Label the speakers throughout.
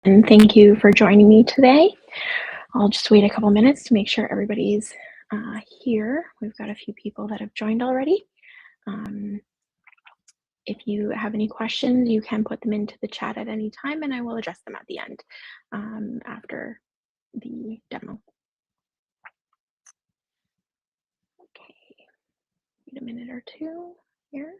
Speaker 1: And thank you for joining me today. I'll just wait a couple minutes to make sure everybody's here. We've got a few people that have joined already. Um, if you have any questions, you can put them into the chat at any time and I will address them at the end after the demo. Okay, wait a minute or two here.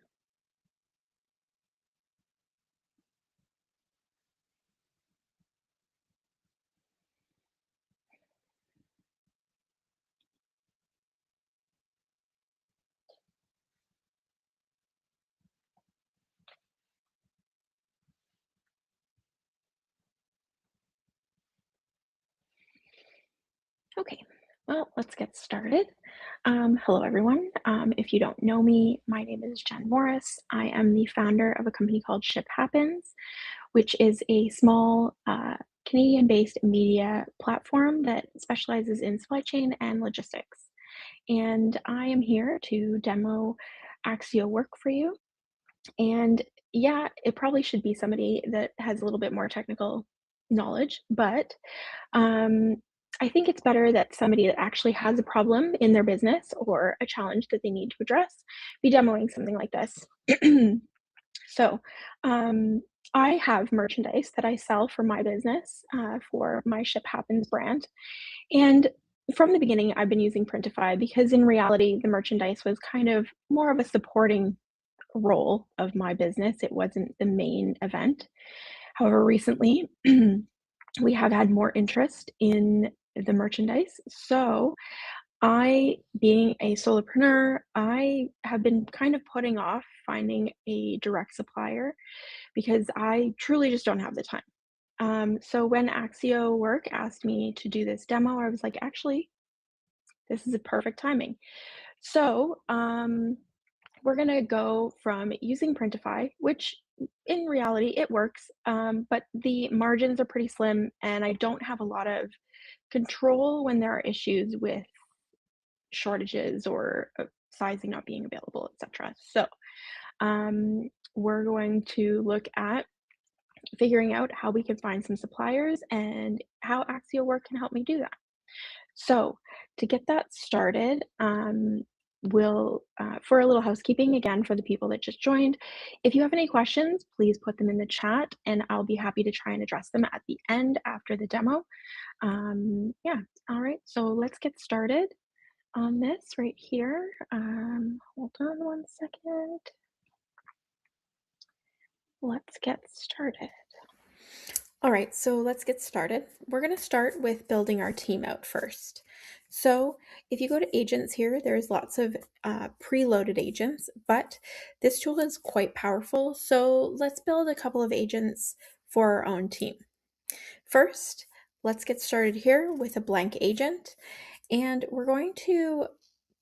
Speaker 1: Okay, well, let's get started. Hello, everyone. If you don't know me, my name is Jen Morris. I am the founder of a company called Ship Happens, which is a small Canadian-based media platform that specializes in supply chain and logistics. And I am here to demo Accio work for you. And yeah, it probably should be somebody that has a little bit more technical knowledge, but um, I think it's better that somebody that actually has a problem in their business or a challenge that they need to address be demoing something like this. So, um, I have merchandise that I sell for my business, for my Ship Happens brand. And from the beginning, I've been using Printify because in reality, the merchandise was kind of more of a supporting role of my business. It wasn't the main event. However, recently, we have had more interest in the merchandise. So being a solopreneur, I have been kind of putting off finding a direct supplier because I truly just don't have the time. So when Accio Work asked me to do this demo, I was like, actually, this is a perfect timing. So we're gonna go from using Printify, which in reality it works, but the margins are pretty slim, and I don't have a lot of control when there are issues with shortages or sizing not being available, etc. So we're going to look at figuring out how we can find some suppliers and how Axio Work can help me do that. So to get that started, we'll for a little housekeeping again for the people that just joined. If you have any questions, please put them in the chat, and I'll be happy to try and address them at the end after the demo. Yeah, all right. So let's get started on this right here. Hold on one second. Let's get started. All right, so let's get started. We're going to start with building our team out first. So if you go to agents here, there's lots of preloaded agents, but this tool is quite powerful. So let's build a couple of agents for our own team. First, let's get started here with a blank agent, and we're going to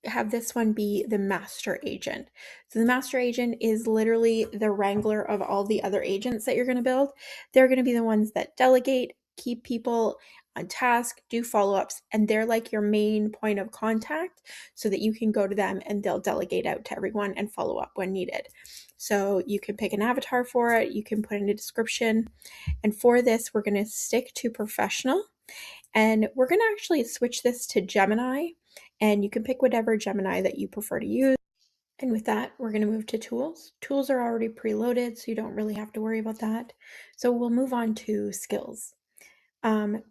Speaker 1: have this one be the master agent. So the master agent is literally the wrangler of all the other agents that you're going to build. They're going to be the ones that delegate, keep people on task, do follow-ups, and they're like your main point of contact so that you can go to them and they'll delegate out to everyone and follow up when needed. So you can pick an avatar for it, you can put in a description, and for this we're going to stick to professional, and we're going to actually switch this to Gemini, and you can pick whatever Gemini that you prefer to use. And with that, we're going to move to tools. Tools are already preloaded, so you don't really have to worry about that. So we'll move on to skills.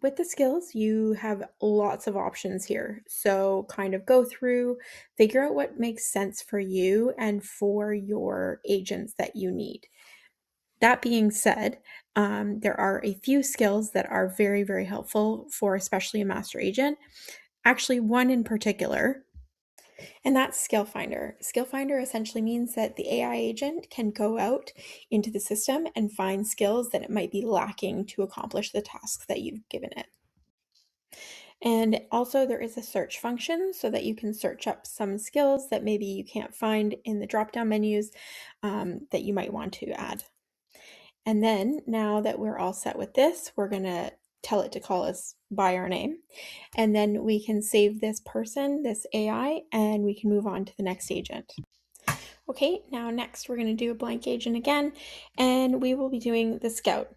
Speaker 1: With the skills, you have lots of options here. So kind of go through, figure out what makes sense for you and for your agents that you need. That being said, there are a few skills that are very, very helpful for especially a master agent. Actually, one in particular, and that's Skill Finder. Skill Finder essentially means that the AI agent can go out into the system and find skills that it might be lacking to accomplish the tasks that you've given it. And also there is a search function so that you can search up some skills that maybe you can't find in the drop-down menus that you might want to add. And then now that we're all set with this, we're going to tell it to call us by our name. And then we can save this person, this AI, and we can move on to the next agent. Okay, now next we're going to do a blank agent again, and we will be doing the scout.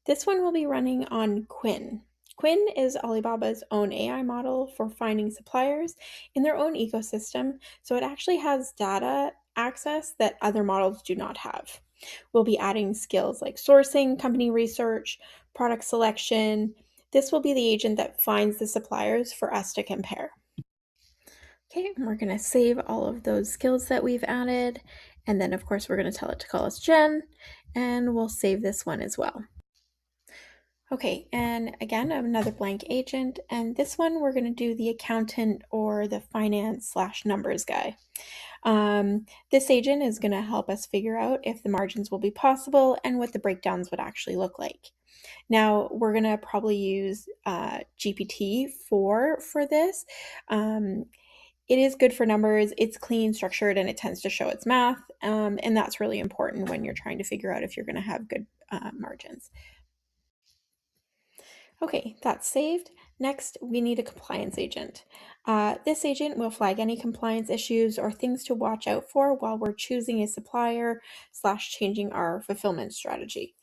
Speaker 1: This one will be running on Quinn. Quinn is Alibaba's own AI model for finding suppliers in their own ecosystem, so it actually has data access that other models do not have. We'll be adding skills like sourcing, company research, product selection. This will be the agent that finds the suppliers for us to compare. Okay, and we're going to save all of those skills that we've added. And then, of course, we're going to tell it to call us Jen, and we'll save this one as well. Okay, and again, another blank agent, and this one we're going to do the accountant or the finance/numbers guy. This agent is going to help us figure out if the margins will be possible and what the breakdowns would actually look like. Now, we're going to probably use GPT-4 for this. It is good for numbers, it's clean, structured, and it tends to show its math, and that's really important when you're trying to figure out if you're going to have good margins. Okay, that's saved. Next, we need a compliance agent. This agent will flag any compliance issues or things to watch out for while we're choosing a supplier / changing our fulfillment strategy.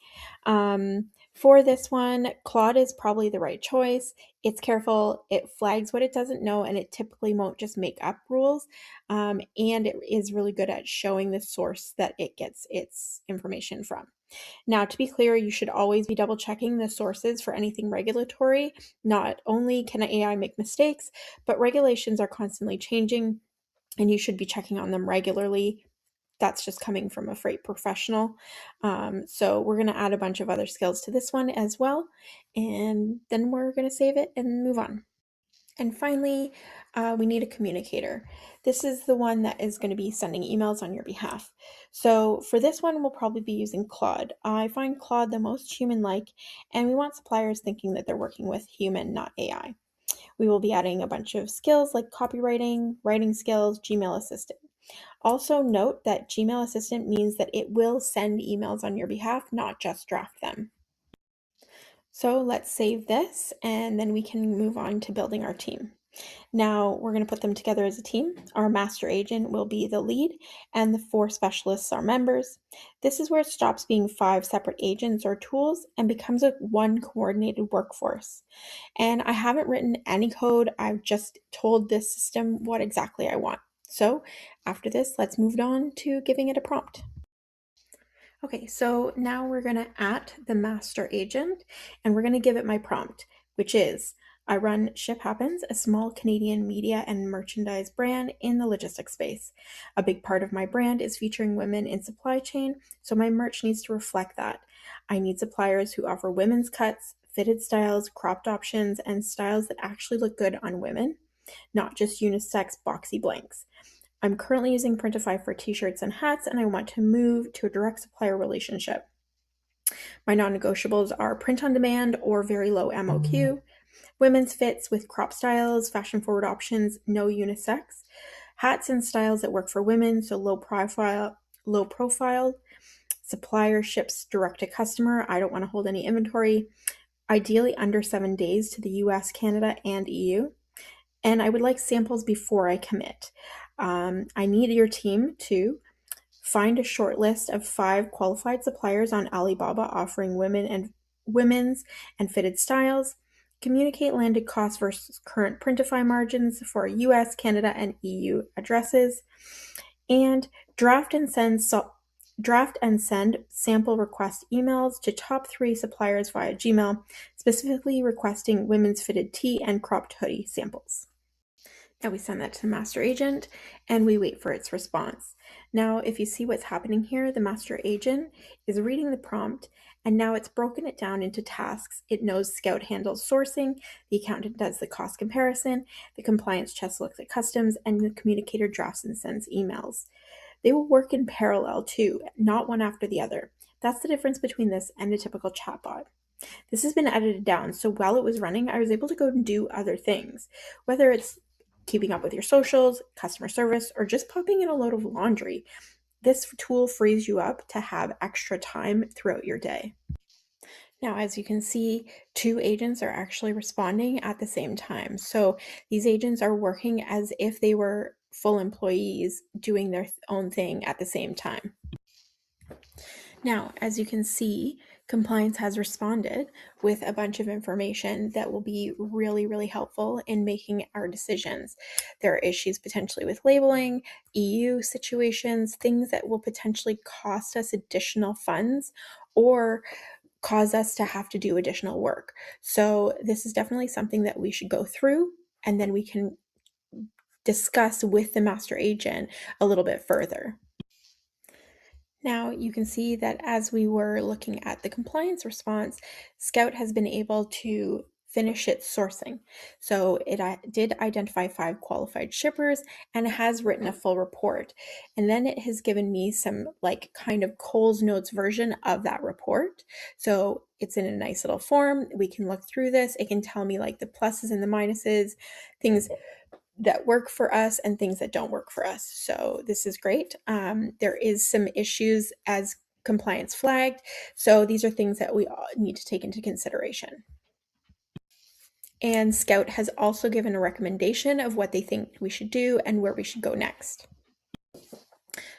Speaker 1: For this one, Claude is probably the right choice. It's careful, it flags what it doesn't know, and it typically won't just make up rules. And it is really good at showing the source that it gets its information from. Now, to be clear, you should always be double checking the sources for anything regulatory. Not only can AI make mistakes, but regulations are constantly changing, and you should be checking on them regularly. That's just coming from a freight professional. So we're going to add a bunch of other skills to this one as well, and then we're going to save it and move on. And finally, we need a communicator. This is the one that is going to be sending emails on your behalf. So for this one, we'll probably be using Claude. I find Claude the most human-like, and we want suppliers thinking that they're working with human, not AI. We will be adding a bunch of skills like copywriting, writing skills, Gmail Assistant. Also note that Gmail Assistant means that it will send emails on your behalf, not just draft them. So let's save this, and then we can move on to building our team. Now we're going to put them together as a team. Our master agent will be the lead, and the 4 specialists are members. This is where it stops being 5 separate agents or tools and becomes a one coordinated workforce. And I haven't written any code, I've just told this system what exactly I want. So after this, let's move on to giving it a prompt. Okay, so now we're going to at the master agent, and we're going to give it my prompt, which is, I run Ship Happens, a small Canadian media and merchandise brand in the logistics space. A big part of my brand is featuring women in supply chain, so my merch needs to reflect that. I need suppliers who offer women's cuts, fitted styles, cropped options, and styles that actually look good on women, not just unisex boxy blanks. I'm currently using Printify for t-shirts and hats, and I want to move to a direct supplier relationship. My non-negotiables are print on demand or very low MOQ, women's fits with crop styles, fashion forward options, no unisex, hats and styles that work for women, so low profile, supplier ships direct to customer. I don't want to hold any inventory, ideally under 7 days to the US, Canada, and EU. And I would like samples before I commit. I need your team to find a short list of 5 qualified suppliers on Alibaba offering women's and fitted styles, communicate landed costs versus current Printify margins for US, Canada, and EU addresses, and draft and send sample request emails to top 3 suppliers via Gmail, specifically requesting women's fitted tee and cropped hoodie samples. Now we send that to the master agent and we wait for its response. Now, if you see what's happening here, the master agent is reading the prompt and now it's broken it down into tasks. It knows Scout handles sourcing, the accountant does the cost comparison, the compliance chest looks at customs, and the communicator drafts and sends emails. They will work in parallel too, not one after the other. That's the difference between this and a typical chatbot. This has been edited down, so while it was running, I was able to go and do other things, whether it's keeping up with your socials, customer service, or just popping in a load of laundry. This tool frees you up to have extra time throughout your day. Now, as you can see, 2 agents are actually responding at the same time. So these agents are working as if they were full employees doing their own thing at the same time. Now, as you can see, Compliance has responded with a bunch of information that will be really, really helpful in making our decisions. There are issues potentially with labeling, EU situations, things that will potentially cost us additional funds or cause us to have to do additional work. So, this is definitely something that we should go through, and then we can discuss with the master agent a little bit further. Now you can see that as we were looking at the compliance response, Scout has been able to finish its sourcing. So it did identify 5 qualified shippers and has written a full report. And then it has given me some like kind of Coles Notes version of that report. So it's in a nice little form. We can look through this. It can tell me like the pluses and the minuses, things that work for us and things that don't work for us. So this is great. There is some issues as compliance flagged. So these are things that we all need to take into consideration. And Scout has also given a recommendation of what they think we should do and where we should go next.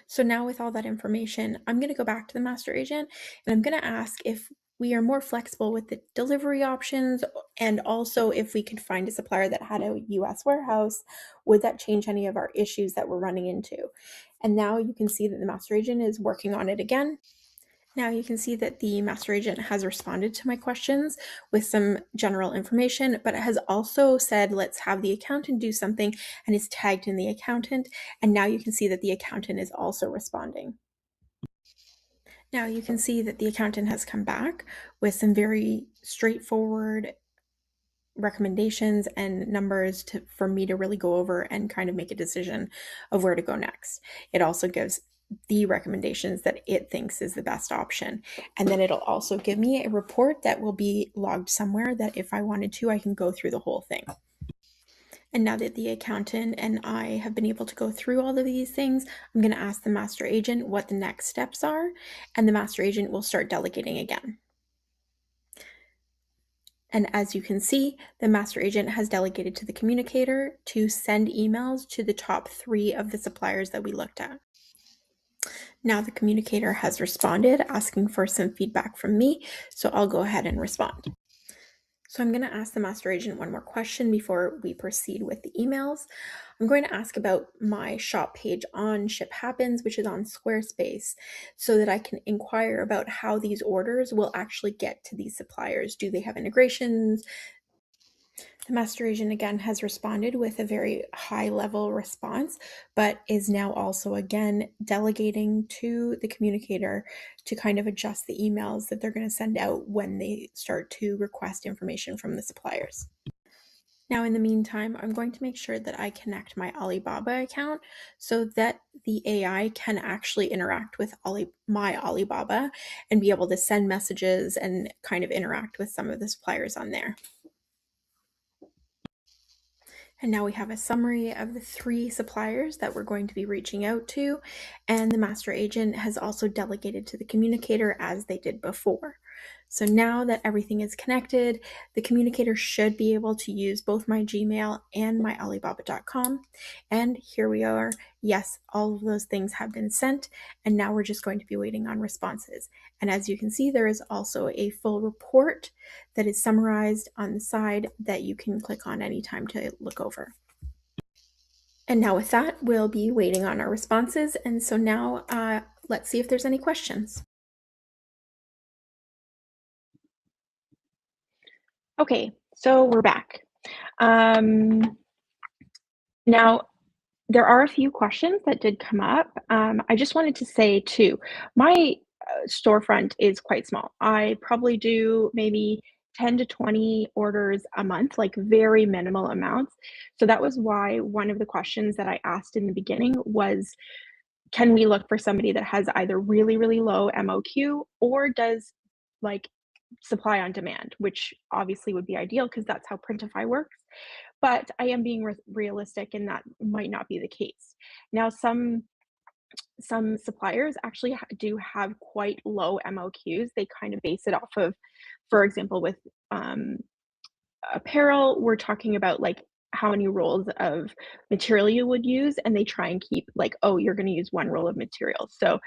Speaker 1: So now with all that information, I'm going to go back to the master agent and I'm going to ask if we are more flexible with the delivery options, and also if we could find a supplier that had a US warehouse, would that change any of our issues that we're running into? And now you can see that the master agent is working on it again. Now you can see that the master agent has responded to my questions with some general information, but it has also said, let's have the accountant do something, and is tagged in the accountant. And now you can see that the accountant is also responding. Now you can see that the accountant has come back with some very straightforward recommendations and numbers for me to really go over and kind of make a decision of where to go next. It also gives the recommendations that it thinks is the best option. And then it'll also give me a report that will be logged somewhere that if I wanted to, I can go through the whole thing. And now that the accountant and I have been able to go through all of these things, I'm going to ask the master agent what the next steps are, and the master agent will start delegating again. And as you can see, the master agent has delegated to the communicator to send emails to the top 3 of the suppliers that we looked at. Now the communicator has responded asking for some feedback from me, so I'll go ahead and respond. So I'm going to ask the master agent one more question before we proceed with the emails. I'm going to ask about my shop page on Ship Happens, which is on Squarespace, so that I can inquire about how these orders will actually get to these suppliers. Do they have integrations? The master agent again has responded with a very high level response, but is now also again delegating to the communicator to kind of adjust the emails that they're going to send out when they start to request information from the suppliers. Now, in the meantime, I'm going to make sure that I connect my Alibaba account so that the AI can actually interact with my Alibaba and be able to send messages and kind of interact with some of the suppliers on there. And now we have a summary of the 3 suppliers that we're going to be reaching out to, and the master agent has also delegated to the communicator as they did before. So now that everything is connected, the communicator should be able to use both my Gmail and my Alibaba.com. And here we are. Yes, all of those things have been sent, and now we're just going to be waiting on responses. And as you can see, there is also a full report that is summarized on the side that you can click on anytime to look over. And now with that, we'll be waiting on our responses. And so now let's see if there's any questions. Okay, so we're back. Now, there are a few questions that did come up. I just wanted to say too, my storefront is quite small. I probably do maybe 10 to 20 orders a month, like very minimal amounts. So that was why one of the questions that I asked in the beginning was, can we look for somebody that has either really, really low MOQ or does like supply on demand, which obviously would be ideal because that's how Printify works. But I am being realistic, and that might not be the case. Now, some suppliers actually do have quite low MOQs. They kind of base it off of, for example, with apparel, we're talking about like how many rolls of material you would use, and they try and keep like, oh, you're going to use 1 roll of material. So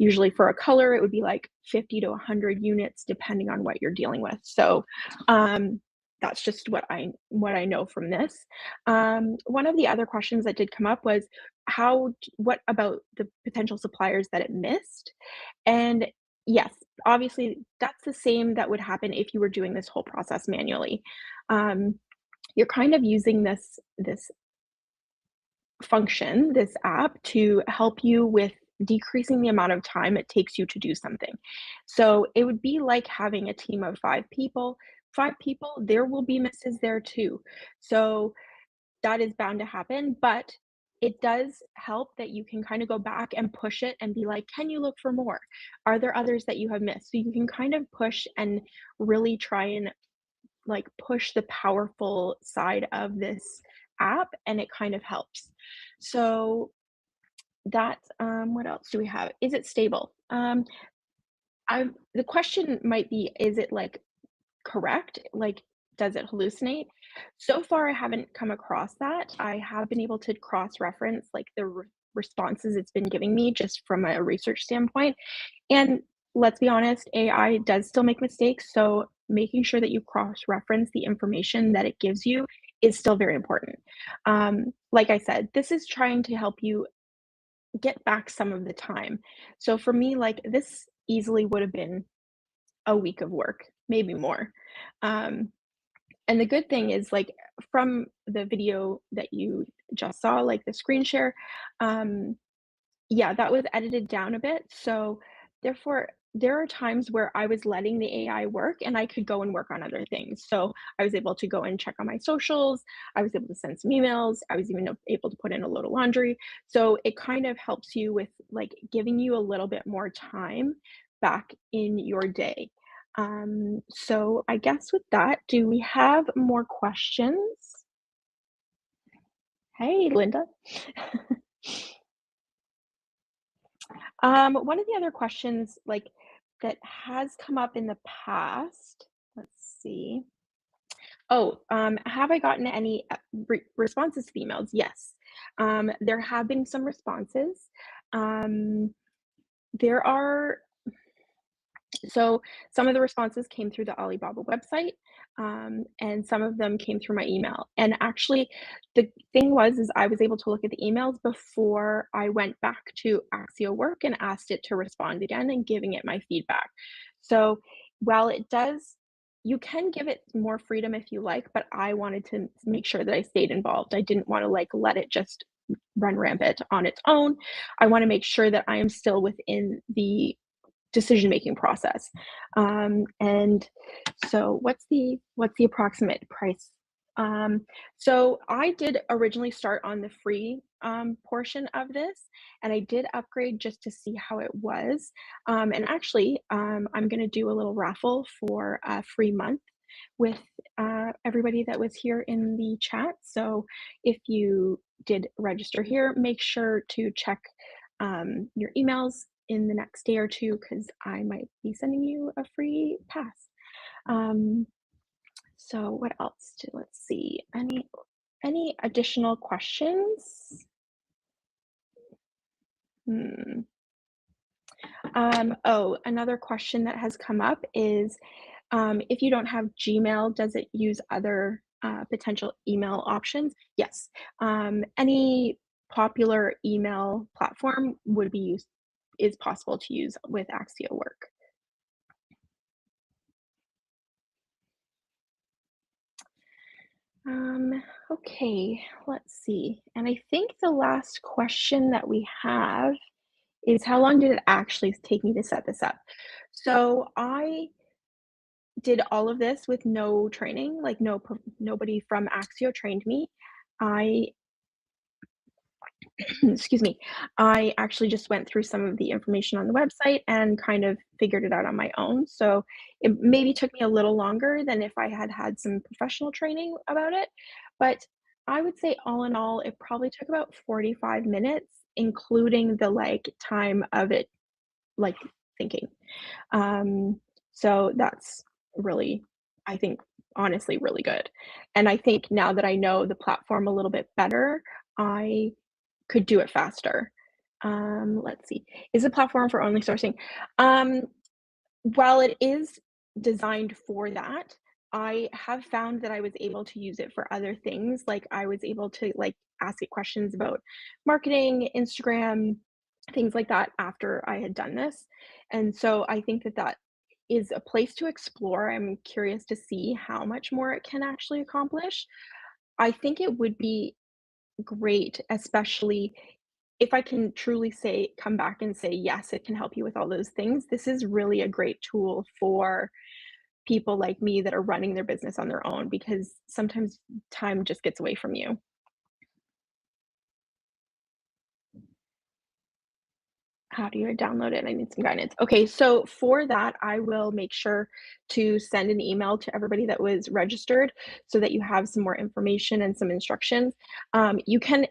Speaker 1: usually for a color, it would be like 50 to 100 units depending on what you're dealing with. So, that's just what I know from this. One of the other questions that did come up was what about the potential suppliers that it missed? And yes, obviously that's the same that would happen if you were doing this whole process manually. Um, you're kind of using this function, this app, to help you with decreasing the amount of time it takes you to do something. So it would be like having a team of 5 people. 5 people, there will be misses there too. So that is bound to happen, but it does help that you can kind of go back and push it and be like, "Can you look for more? Are there others that you have missed?" So you can kind of push and really try and like push the powerful side of this app, and it kind of helps. So that's what else do we have? Is it stable? I The question might be, is it like correct? Like, does it hallucinate? So far, I haven't come across that. I have been able to cross-reference like the responses it's been giving me just from a research standpoint. And let's be honest, AI does still make mistakes, so making sure that you cross-reference the information that it gives you is still very important. Like I said, this is trying to help you get back some of the time. So for me, like this easily would have been a week of work, maybe more. Um, and the good thing is, like, from the video that you just saw, like the screen share, um, yeah, that was edited down a bit, so therefore, there are times where I was letting the AI work and I could go and work on other things. So, I was able to go and check on my socials, I was able to send some emails, I was even able to put in a load of laundry. So, it kind of helps you with, like, giving you a little bit more time back in your day. So I guess with that, do we have more questions? Hey, Linda. One of the other questions, like, that has come up in the past, let's see. Oh, have I gotten any responses to the emails? Yes. There have been some responses. Um, there are So some of the responses came through the Alibaba website, and some of them came through my email. And actually, the thing is I was able to look at the emails before I went back to Accio work and asked it to respond again and giving it my feedback. So while it does, you can give it more freedom if you like, but I wanted to make sure that I stayed involved. I didn't want to like let it just run rampant on its own. I want to make sure that I am still within the decision making process. And so what's the approximate price? So I did originally start on the free portion of this, and I did upgrade just to see how it was. And actually, I'm going to do a little raffle for a free month with everybody that was here in the chat. So if you did register here, make sure to check your emails in the next day or two because I might be sending you a free pass. Um, so what else? Let's see. Any additional questions? Hmm. Oh, another question that has come up is if you don't have Gmail, does it use other potential email options? Yes. Any popular email platform would be used is possible to use with Axio work. Okay, let's see. And I think the last question that we have is how long did it actually take me to set this up? So I did all of this with no training, like nobody from Axio trained me. I excuse me, I actually just went through some of the information on the website and kind of figured it out on my own. So it maybe took me a little longer than if I had had some professional training about it. But I would say all in all, it probably took about 45 minutes, including the like time of it, like thinking. Um, so that's really, I think, honestly, really good. And I think now that I know the platform a little bit better, I could do it faster. Let's see. Is a platform for only sourcing? Um, while it is designed for that, I have found that I was able to use it for other things. Like I was able to like ask it questions about marketing, Instagram, things like that after I had done this. And so I think that that is a place to explore. I'm curious to see how much more it can actually accomplish. I think it would be great, especially if I can truly say come back and say, "Yes, it can help you with all those things." This is really a great tool for people like me that are running their business on their own because sometimes time just gets away from you. How do you download it? I need some guidance. Okay, so for that, I will make sure to send an email to everybody that was registered so that you have some more information and some instructions. You can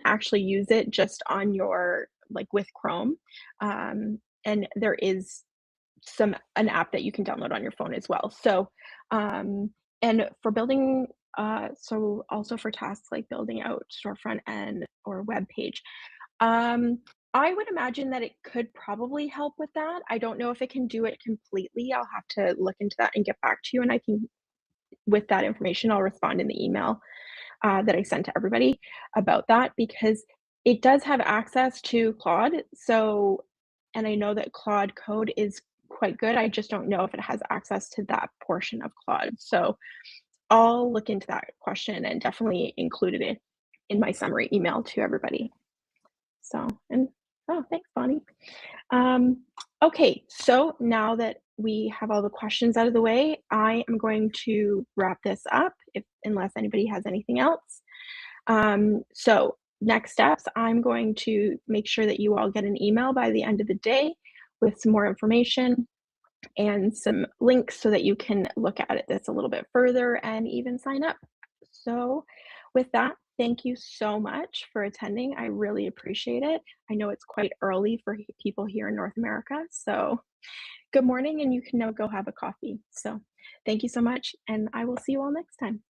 Speaker 1: actually use it just on your like with Chrome, and there is some an app that you can download on your phone as well. So, and for building, so also for tasks like building out storefront and or web page, um, I would imagine that it could probably help with that. I don't know if it can do it completely. I'll have to look into that and get back to you, and I can with that information, I'll respond in the email, that I sent to everybody about that because it does have access to Claude, so and I know that Claude code is quite good, I just don't know if it has access to that portion of Claude, so I'll look into that question and definitely included it in my summary email to everybody. So, and oh, thanks, Bonnie. Um, okay, so now that we have all the questions out of the way, I am going to wrap this up if unless anybody has anything else. So next steps, I'm going to make sure that you all get an email by the end of the day with some more information and some links so that you can look at it this a little bit further and even sign up. So, with that, thank you so much for attending. I really appreciate it. I know it's quite early for people here in North America. So, good morning, and you can now go have a coffee. So, thank you so much, and I will see you all next time.